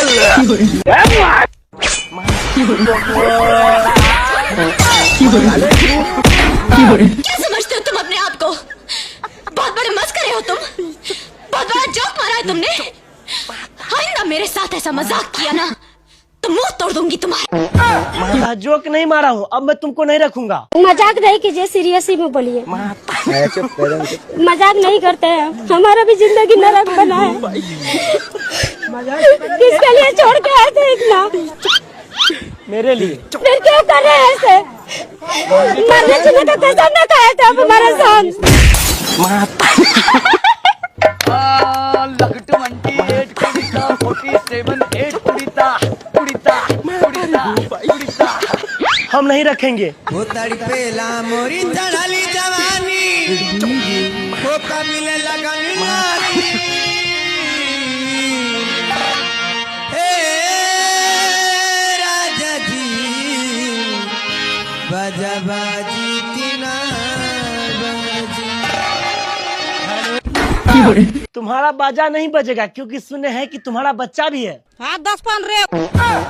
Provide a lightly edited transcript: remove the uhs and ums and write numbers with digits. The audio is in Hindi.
क्या समझते हो तुम अपने आप को? बहुत बड़े मस्करे हो तुम। बहुत बड़ा जोक मारा है तुमने। आइंदा मेरे साथ ऐसा मजाक किया ना तो मुंह तोड़ दूंगी तुम्हारा। जोक नहीं मारा हूँ, अब मैं तुमको नहीं रखूंगा। मजाक नहीं कीजिए, सीरियस ही में बोलिए। मजाक नहीं करते हैं, हमारा भी जिंदगी नरक बना है। किसके लिए छोड़ के आए थे इतना? मेरे लिए। फिर क्यों कर रहे हैं ऐसे? मरने जीने का कसम न खाए थे आप हमारे साथ। हम नहीं रखेंगे। वो तड़पेला मोरी चढ़ाली जवानी, वो कमिले लगन नारी। हे राजा जी बाजा बाजी तीना बाजी। तुम्हारा बाजा नहीं बजेगा क्योंकि सुने हैं कि तुम्हारा बच्चा भी है। हाँ 10 15